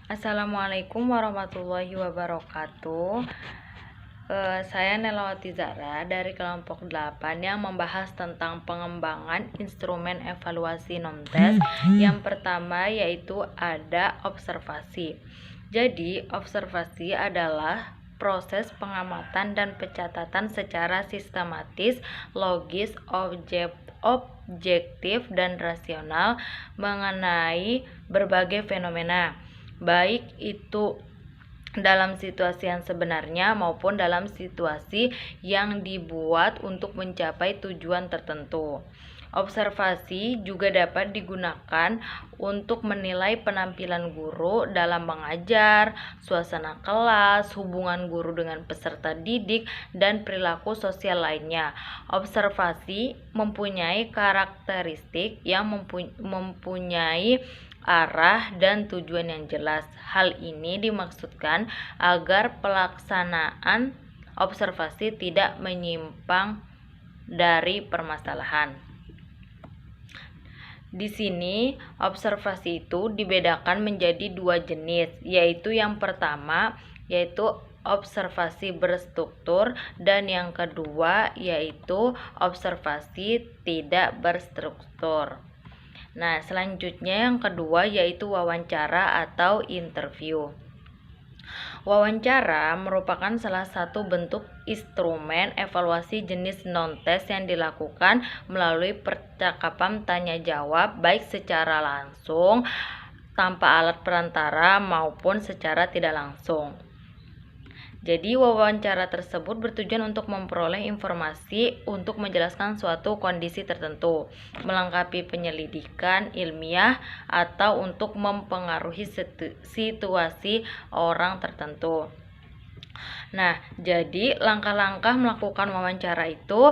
Assalamualaikum warahmatullahi wabarakatuh. Saya Nelawati Zara dari kelompok 8 yang membahas tentang pengembangan instrumen evaluasi non-tes. Yang pertama yaitu ada observasi. Jadi, observasi adalah proses pengamatan dan pencatatan secara sistematis, logis, objektif, dan rasional mengenai berbagai fenomena, baik itu dalam situasi yang sebenarnya maupun dalam situasi yang dibuat untuk mencapai tujuan tertentu. Observasi juga dapat digunakan untuk menilai penampilan guru dalam mengajar, suasana kelas, hubungan guru dengan peserta didik, dan perilaku sosial lainnya. Observasi mempunyai karakteristik yang mempunyai arah dan tujuan yang jelas. Hal ini dimaksudkan agar pelaksanaan observasi tidak menyimpang dari permasalahan. Di sini, observasi itu dibedakan menjadi dua jenis, yaitu yang pertama yaitu observasi berstruktur dan yang kedua yaitu observasi tidak berstruktur. Nah, selanjutnya yang kedua yaitu wawancara atau interview. Wawancara merupakan salah satu bentuk instrumen evaluasi jenis non-tes yang dilakukan melalui percakapan tanya jawab baik secara langsung tanpa alat perantara maupun secara tidak langsung. Jadi wawancara tersebut bertujuan untuk memperoleh informasi untuk menjelaskan suatu kondisi tertentu, melengkapi penyelidikan ilmiah, atau untuk mempengaruhi situasi orang tertentu. Nah, jadi langkah-langkah melakukan wawancara itu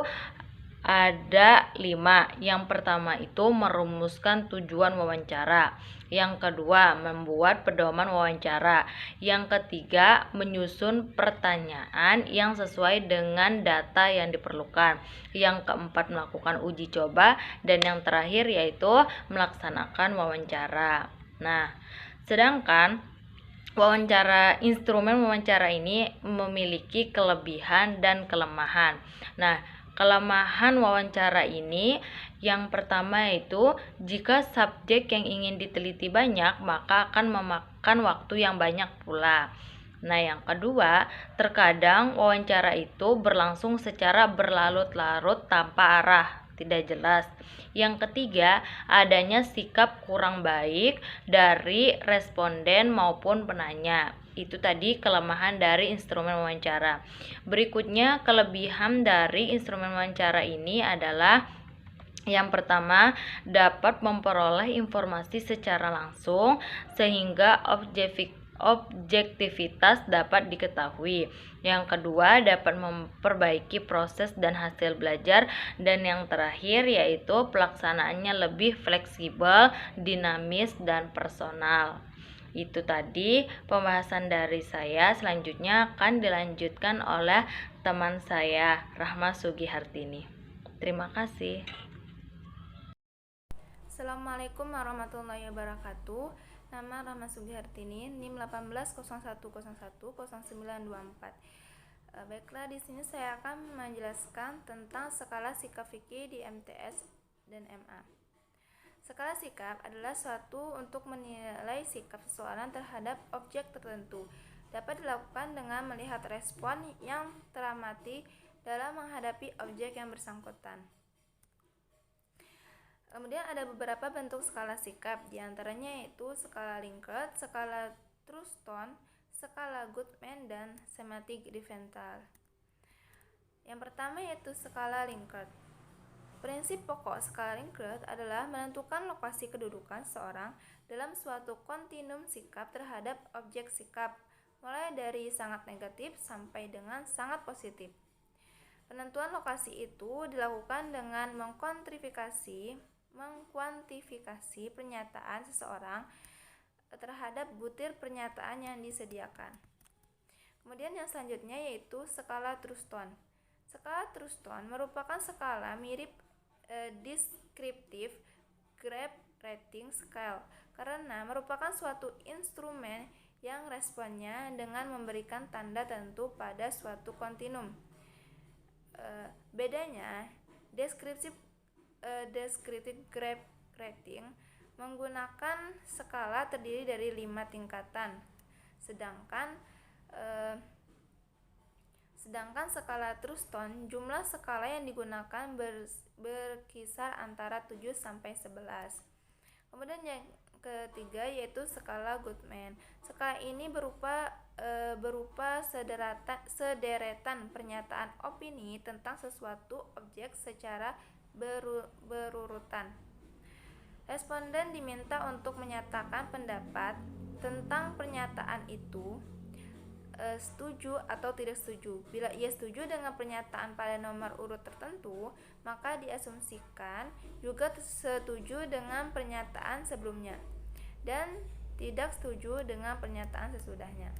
ada 5. Yang pertama itu merumuskan tujuan wawancara. Yang kedua, membuat pedoman wawancara. Yang ketiga, menyusun pertanyaan yang sesuai dengan data yang diperlukan. Yang keempat, melakukan uji coba. Dan yang terakhir yaitu melaksanakan wawancara. Nah, sedangkan instrumen wawancara ini memiliki kelebihan dan kelemahan. Nah, kelemahan wawancara ini yang pertama yaitu jika subjek yang ingin diteliti banyak maka akan memakan waktu yang banyak pula. Nah, yang kedua, terkadang wawancara itu berlangsung secara berlarut-larut tanpa arah, tidak jelas. Yang ketiga, adanya sikap kurang baik dari responden maupun penanya. Itu tadi kelemahan dari instrumen wawancara. Berikutnya, kelebihan dari instrumen wawancara ini adalah yang pertama, dapat memperoleh informasi secara langsung sehingga objektivitas dapat diketahui. Yang kedua, dapat memperbaiki proses dan hasil belajar. Dan yang terakhir yaitu pelaksanaannya lebih fleksibel, dinamis, dan personal. Itu tadi pembahasan dari saya. Selanjutnya akan dilanjutkan oleh teman saya, Rahma Sugihartini. Terima kasih. Assalamualaikum warahmatullahi wabarakatuh. Nama Rahma Sugihartini, NIM 1801010924. Baiklah, di sini saya akan menjelaskan tentang skala sikap fikih di MTS dan MA. Skala sikap adalah suatu untuk menilai sikap seseorang terhadap objek tertentu. Dapat dilakukan dengan melihat respon yang teramati dalam menghadapi objek yang bersangkutan. Kemudian ada beberapa bentuk skala sikap, diantaranya yaitu skala Likert, skala Truston, skala Goodman, dan semantik differential. Yang pertama yaitu skala Likert. Prinsip pokok skala Likert adalah menentukan lokasi kedudukan seseorang dalam suatu kontinum sikap terhadap objek sikap, mulai dari sangat negatif sampai dengan sangat positif. Penentuan lokasi itu dilakukan dengan mengkuantifikasi pernyataan seseorang terhadap butir pernyataan yang disediakan. Kemudian yang selanjutnya yaitu skala Truston. Skala Truston merupakan skala mirip descriptive graph rating scale karena merupakan suatu instrumen yang responnya dengan memberikan tanda tertentu pada suatu kontinum. Bedanya, descriptive graph rating menggunakan skala terdiri dari 5 tingkatan, sedangkan skala Truston, jumlah skala yang digunakan berkisar antara 7 sampai 11. Kemudian yang ketiga yaitu skala Goodman. Skala ini berupa sederetan pernyataan opini tentang sesuatu objek secara berurutan. Responden diminta untuk menyatakan pendapat tentang pernyataan itu, setuju atau tidak setuju. Bila ia setuju dengan pernyataan pada nomor urut tertentu, maka diasumsikan juga setuju dengan pernyataan sebelumnya dan tidak setuju dengan pernyataan sesudahnya.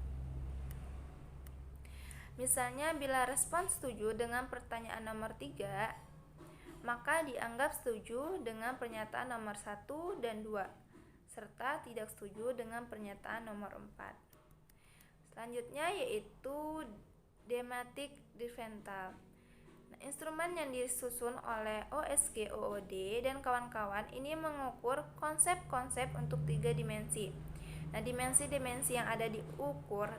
Misalnya, bila respon setuju dengan pertanyaan nomor 3, maka dianggap setuju dengan pernyataan nomor 1 dan 2, serta tidak setuju dengan pernyataan nomor 4. Selanjutnya yaitu thematic differential. Instrumen yang disusun oleh OSGOOD dan kawan-kawan ini mengukur konsep-konsep untuk 3 dimensi. Dimensi-dimensi yang ada diukur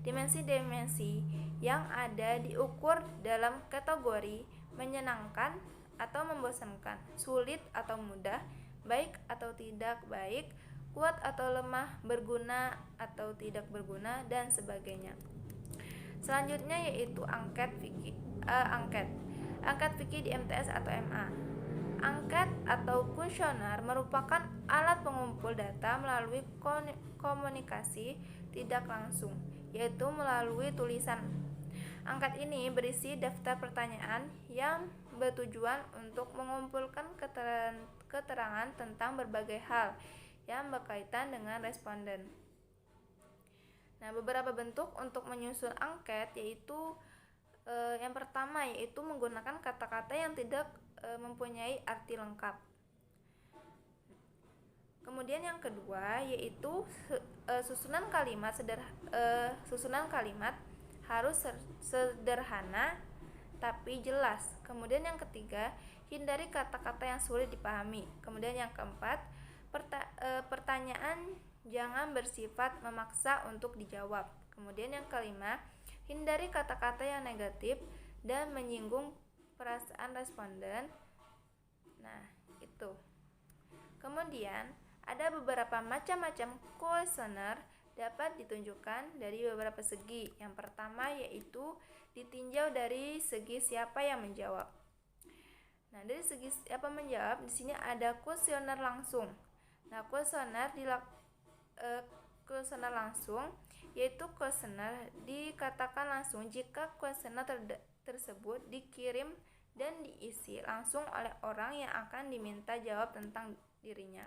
dimensi-dimensi yang ada diukur dalam kategori menyenangkan atau membosankan, sulit atau mudah, baik atau tidak baik, kuat atau lemah, berguna atau tidak berguna, dan sebagainya. Selanjutnya yaitu angket fikih di MTS atau MA. Angket atau kuesioner merupakan alat pengumpul data melalui komunikasi tidak langsung, yaitu melalui tulisan. Angket ini berisi daftar pertanyaan yang bertujuan untuk mengumpulkan keterangan tentang berbagai hal yang berkaitan dengan responden. Beberapa bentuk untuk menyusun angket yaitu yang pertama yaitu menggunakan kata-kata yang tidak mempunyai arti lengkap. Kemudian yang kedua yaitu susunan kalimat harus sederhana tapi jelas. Kemudian yang ketiga, hindari kata-kata yang sulit dipahami. Kemudian yang keempat, pertanyaan jangan bersifat memaksa untuk dijawab. Kemudian yang kelima, hindari kata-kata yang negatif dan menyinggung perasaan responden. Itu. Kemudian ada beberapa macam-macam kuesioner dapat ditunjukkan dari beberapa segi. Yang pertama yaitu ditinjau dari segi siapa yang menjawab. Dari segi siapa menjawab, di sini ada kuesioner langsung. Kuesioner langsung yaitu kuesioner dikatakan langsung jika kuesioner tersebut dikirim dan diisi langsung oleh orang yang akan diminta jawab tentang dirinya.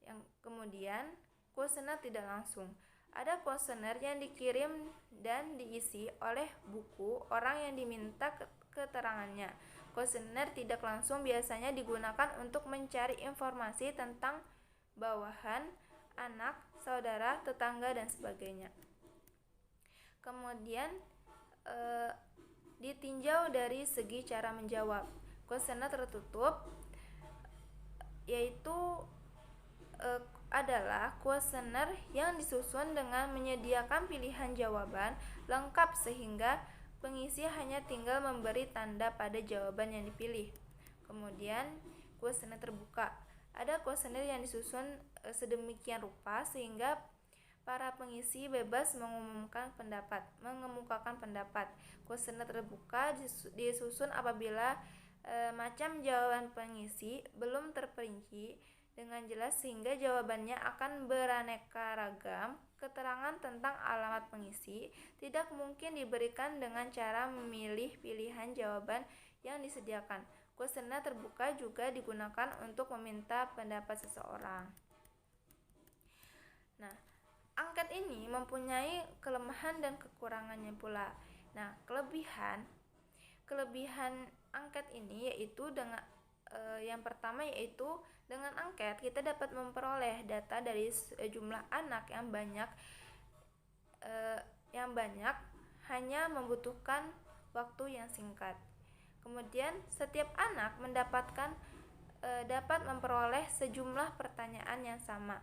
Yang kemudian kuesioner tidak langsung. Ada kuesioner yang dikirim dan diisi oleh buku orang yang diminta keterangannya. Kuesioner tidak langsung biasanya digunakan untuk mencari informasi tentang bawahan, anak, saudara, tetangga, dan sebagainya. Kemudian ditinjau dari segi cara menjawab. Kuesioner tertutup yaitu adalah kuesioner yang disusun dengan menyediakan pilihan jawaban lengkap sehingga pengisi hanya tinggal memberi tanda pada jawaban yang dipilih. Kemudian kuesioner terbuka. Ada kuesioner yang disusun sedemikian rupa sehingga para pengisi bebas mengemukakan pendapat. Kuesioner terbuka disusun apabila macam jawaban pengisi belum terperinci dengan jelas sehingga jawabannya akan beraneka ragam. Keterangan tentang alamat pengisi tidak mungkin diberikan dengan cara memilih pilihan jawaban yang disediakan. Kuesioner terbuka juga digunakan untuk meminta pendapat seseorang. Angket ini mempunyai kelemahan dan kekurangannya pula. Kelebihan angket ini yaitu dengan Yang pertama yaitu dengan angket kita dapat memperoleh data dari jumlah anak yang banyak hanya membutuhkan waktu yang singkat. Kemudian setiap anak dapat memperoleh sejumlah pertanyaan yang sama.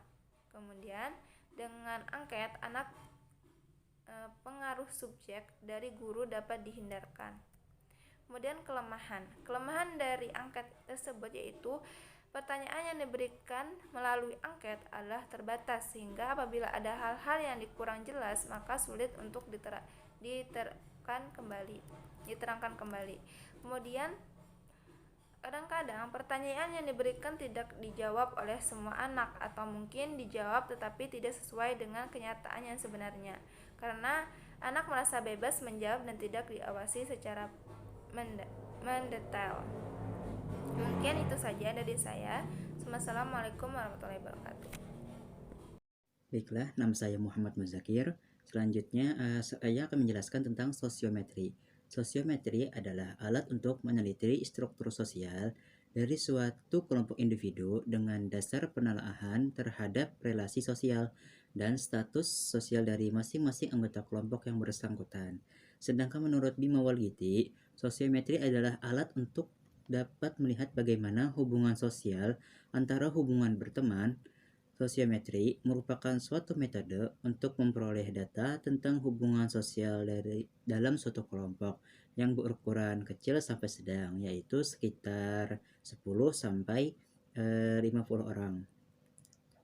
Kemudian dengan angket pengaruh subjek dari guru dapat dihindarkan. Kemudian kelemahan dari angket tersebut yaitu pertanyaan yang diberikan melalui angket adalah terbatas, sehingga apabila ada hal-hal yang kurang jelas maka sulit untuk diterangkan kembali. Kemudian kadang-kadang pertanyaan yang diberikan tidak dijawab oleh semua anak, atau mending dijawab tetapi tidak sesuai dengan kenyataan yang sebenarnya, karena anak merasa bebas menjawab dan tidak diawasi secara mendetail. Mungkin itu saja dari saya. Wassalamualaikum warahmatullahi wabarakatuh. Baiklah, nama saya Muhammad Muzakir. Selanjutnya, saya akan menjelaskan tentang sosiometri. Sosiometri adalah alat untuk meneliti struktur sosial dari suatu kelompok individu dengan dasar penelaahan terhadap relasi sosial dan status sosial dari masing-masing anggota kelompok yang bersangkutan. Sedangkan menurut Bima Walgiti, sosiometri adalah alat untuk dapat melihat bagaimana hubungan sosial antara hubungan berteman. Sosiometri merupakan suatu metode untuk memperoleh data tentang hubungan sosial dalam suatu kelompok yang berukuran kecil sampai sedang, yaitu sekitar 10 sampai 50 orang.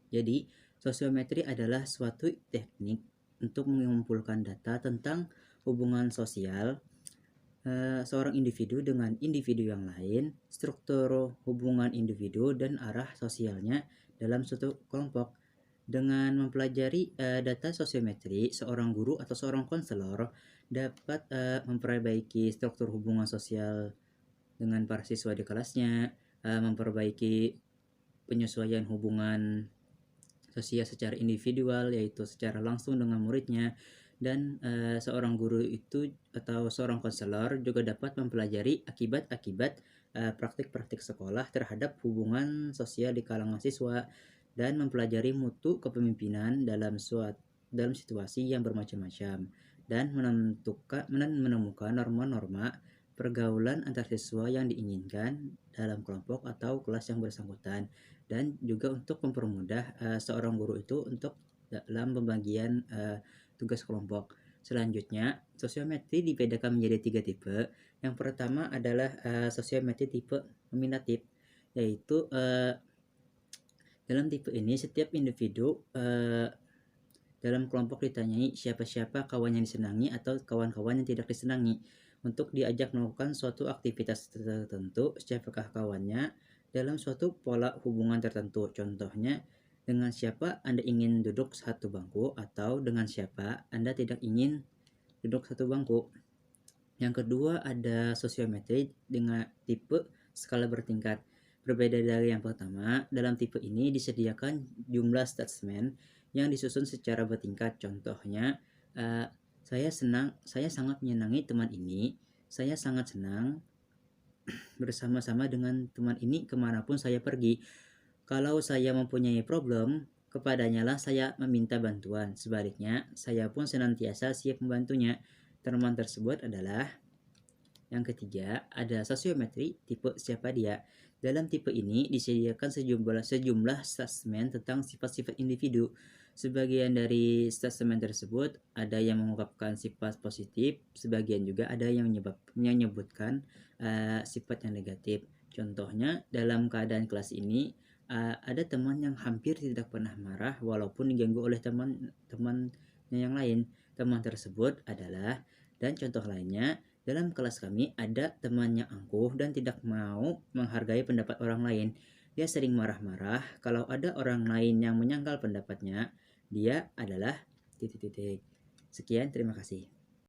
Jadi, sosiometri adalah suatu teknik untuk mengumpulkan data tentang hubungan sosial seorang individu dengan individu yang lain, struktur hubungan individu, dan arah sosialnya dalam suatu kelompok. Dengan mempelajari data sosiometri, seorang guru atau seorang konselor dapat memperbaiki struktur hubungan sosial dengan para siswa di kelasnya, memperbaiki penyesuaian hubungan sosial secara individual, yaitu secara langsung dengan muridnya, dan seorang guru itu atau seorang konselor juga dapat mempelajari akibat-akibat praktik-praktik sekolah terhadap hubungan sosial di kalangan siswa dan mempelajari mutu kepemimpinan dalam situasi yang bermacam-macam dan menemukan norma-norma pergaulan antar siswa yang diinginkan dalam kelompok atau kelas yang bersangkutan, dan juga untuk mempermudah seorang guru itu untuk dalam pembagian tugas kelompok. Selanjutnya, sosiometri dibedakan menjadi 3 tipe. Yang pertama adalah sosiometri tipe nominatif, yaitu dalam tipe ini setiap individu dalam kelompok ditanyai siapa-siapa kawan yang disenangi atau kawan-kawan yang tidak disenangi untuk diajak melakukan suatu aktivitas tertentu. Siapakah kawannya dalam suatu pola hubungan tertentu. Contohnya, dengan siapa Anda ingin duduk satu bangku, atau dengan siapa Anda tidak ingin duduk satu bangku. Yang kedua ada sosiometri dengan tipe skala bertingkat. Berbeda dari yang pertama, dalam tipe ini disediakan jumlah statement yang disusun secara bertingkat. Contohnya, saya sangat menyenangi teman ini. Saya sangat senang bersama-sama dengan teman ini kemanapun saya pergi. Kalau saya mempunyai problem, kepadanya lah saya meminta bantuan. Sebaliknya, saya pun senantiasa siap membantunya. Teman tersebut adalah yang ketiga, ada sosiometri tipe siapa dia. Dalam tipe ini disediakan sejumlah statement tentang sifat-sifat individu. Sebagian dari statement tersebut ada yang mengungkapkan sifat positif, sebagian juga ada yang menyebutkan sifat yang negatif. Contohnya, dalam keadaan kelas ini ada teman yang hampir tidak pernah marah walaupun diganggu oleh teman-temannya yang lain. Teman tersebut adalah, dan contoh lainnya, dalam kelas kami ada teman yang angkuh dan tidak mau menghargai pendapat orang lain. Dia sering marah-marah kalau ada orang lain yang menyangkal pendapatnya. Dia adalah ... Sekian, terima kasih.